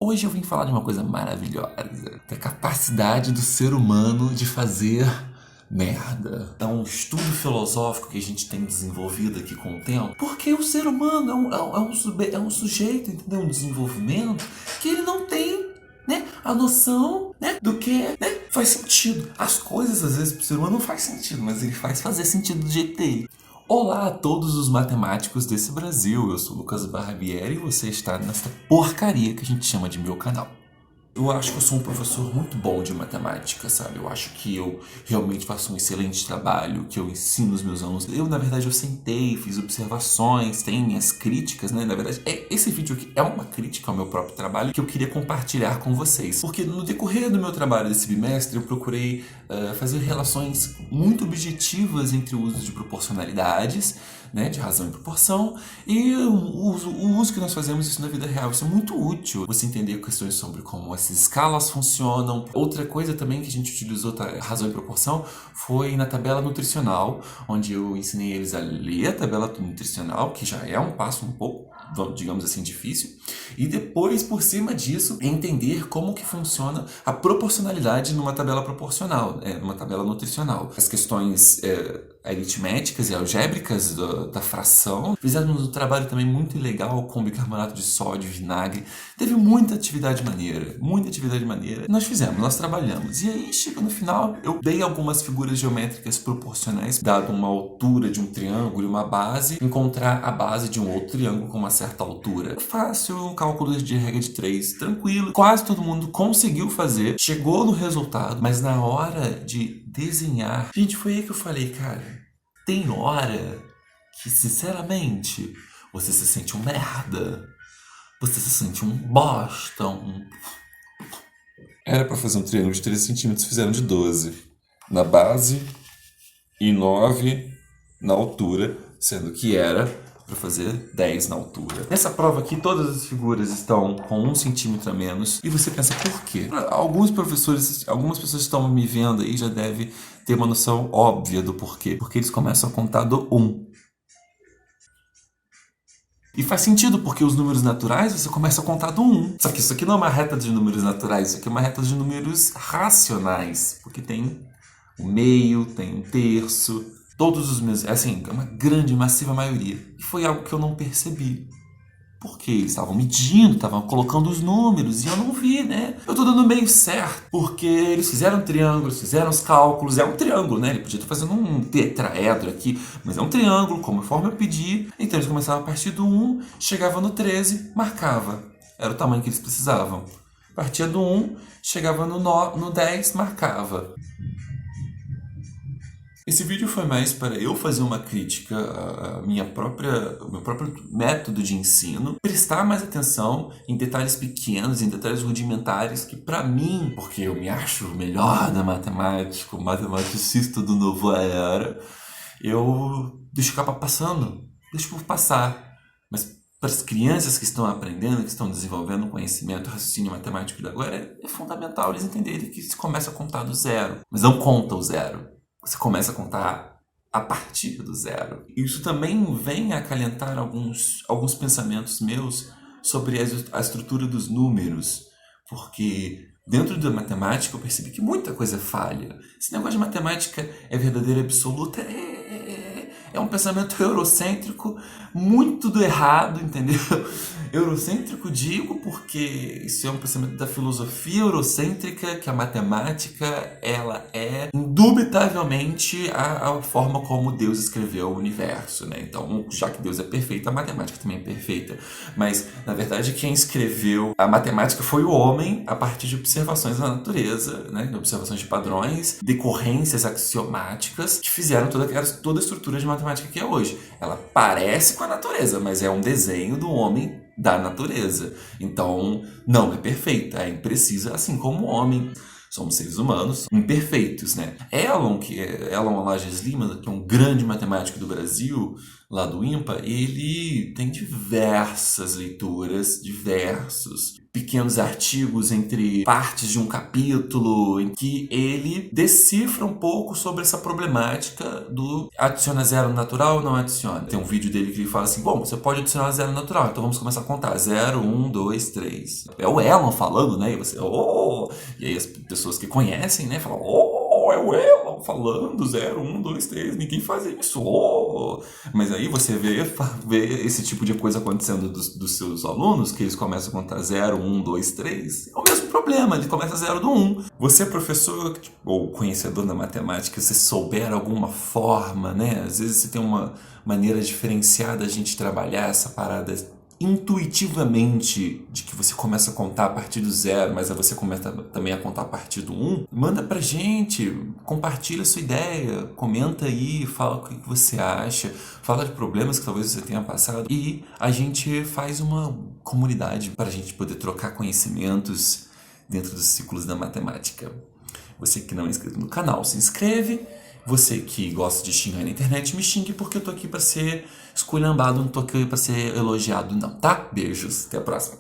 Hoje eu vim falar de uma coisa maravilhosa, da capacidade do ser humano de fazer merda. É um estudo filosófico que a gente tem desenvolvido aqui com o tempo, porque o ser humano é um sujeito, entendeu? Um desenvolvimento que ele não tem, né, a noção, né, do que, né, faz sentido. As coisas às vezes pro ser humano não faz sentido, mas ele faz fazer sentido do jeito dele. Olá a todos os matemáticos desse Brasil, eu sou o Lucas Barbieri e você está nessa porcaria que a gente chama de meu canal. Eu acho que eu sou um professor muito bom de matemática, sabe? Eu acho que eu realmente faço um excelente trabalho, que eu ensino os meus alunos. Na verdade, eu sentei, fiz observações, tenho minhas críticas, né? Na verdade, esse vídeo aqui é uma crítica ao meu próprio trabalho que eu queria compartilhar com vocês. Porque no decorrer do meu trabalho desse bimestre, eu procurei fazer relações muito objetivas entre o uso de proporcionalidades, né, de razão e proporção, e o uso que nós fazemos isso na vida real. Isso é muito útil, você entender questões sobre como essas escalas funcionam. Outra coisa também que a gente utilizou razão e proporção foi na tabela nutricional, onde eu ensinei eles a ler a tabela nutricional, que já é um passo um pouco, digamos assim, difícil, e depois, por cima disso, entender como que funciona a proporcionalidade numa tabela proporcional, numa tabela nutricional. As questões aritméticas e algébricas da fração. Fizemos um trabalho também muito legal com bicarbonato de sódio e vinagre. Teve muita atividade maneira, muita atividade maneira. Nós trabalhamos. E aí, chega no final, eu dei algumas figuras geométricas proporcionais, dado uma altura de um triângulo e uma base, encontrar a base de um outro triângulo com uma certa altura. Fácil, um cálculo de regra de 3, tranquilo. Quase todo mundo conseguiu fazer, chegou no resultado, mas na hora de desenhar, gente, foi aí que eu falei, cara, tem hora que, sinceramente, você se sente um merda. Você se sente um bosta, Era pra fazer um triângulo de 13 centímetros, fizeram de 12. Na base e 9 na altura, sendo que era para fazer 10 na altura. Nessa prova aqui, todas as figuras estão com 1 centímetro a menos. E você pensa, por quê? Algumas pessoas estão me vendo aí já devem ter uma noção óbvia do porquê. Porque eles começam a contar do 1. E faz sentido, porque os números naturais você começa a contar do 1. Só que isso aqui não é uma reta de números naturais, isso aqui é uma reta de números racionais. Porque tem o meio, tem um terço, todos os meus, assim, uma grande, massiva maioria. E foi algo que eu não percebi. Porque eles estavam medindo, estavam colocando os números, e eu não vi, né? Eu tô dando meio certo, porque eles fizeram triângulos, fizeram os cálculos, é um triângulo, né? Ele podia estar fazendo um tetraedro aqui, mas é um triângulo, conforme eu pedi. Então eles começavam a partir do 1, chegava no 13, marcava. Era o tamanho que eles precisavam. Partia do 1, chegava no 10, marcava. Esse vídeo foi mais para eu fazer uma crítica ao meu próprio método de ensino, prestar mais atenção em detalhes pequenos, em detalhes rudimentares, que para mim, porque eu me acho o melhor da matemática, o matematicista do novo era, eu deixo acabar passando, deixo por passar. Mas para as crianças que estão aprendendo, que estão desenvolvendo o conhecimento, o raciocínio matemático de agora, é fundamental eles entenderem que se começa a contar do zero, mas não conta o zero. Você começa a contar a partir do zero. Isso também vem a acalentar alguns pensamentos meus sobre a estrutura dos números, porque dentro da matemática eu percebi que muita coisa falha. Esse negócio de matemática é verdadeira absoluta, é um pensamento eurocêntrico muito do errado, entendeu? Eurocêntrico digo porque isso é um pensamento da filosofia eurocêntrica, que a matemática ela é indubitavelmente a forma como Deus escreveu o universo, né? Então, já que Deus é perfeito, a matemática também é perfeita. Mas, na verdade, quem escreveu a matemática foi o homem a partir de observações da natureza, né? De observações de padrões, decorrências axiomáticas que fizeram toda a estrutura de matemática que é hoje. Ela parece com a natureza, mas é um desenho do homem da natureza. Então, não é perfeita, é imprecisa, assim como o homem. Somos seres humanos imperfeitos, né? Elon Lages Lima, que é um grande matemático do Brasil, lá do INPA, ele tem diversas leituras, diversos pequenos artigos entre partes de um capítulo em que ele decifra um pouco sobre essa problemática do adiciona zero natural ou não adiciona. Tem um vídeo dele que ele fala assim, bom, você pode adicionar zero natural, então vamos começar a contar. 0, 1, 2, 3. É o Elon falando, né? E você, oh! E aí as pessoas que conhecem, né, falam, oh, é o Elon falando 0, 1, 2, 3, ninguém faz isso, oh! Mas aí você vê esse tipo de coisa acontecendo dos seus alunos, que eles começam a contar 0, 1, 2, 3. É o mesmo problema, ele começa 0 do 1. Você, professor ou conhecedor da matemática, se souber alguma forma, né? Às vezes você tem uma maneira diferenciada a gente trabalhar essa parada intuitivamente, de que você começa a contar a partir do 0, mas aí você começa também a contar a partir do 1, manda pra gente, compartilha a sua ideia, comenta aí, fala o que você acha, fala de problemas que talvez você tenha passado e a gente faz uma comunidade para a gente poder trocar conhecimentos dentro dos ciclos da matemática. Você que não é inscrito no canal, se inscreve. Você que gosta de xingar na internet, me xingue, porque eu tô aqui pra ser esculhambado, não tô aqui pra ser elogiado não, tá? Beijos, até a próxima.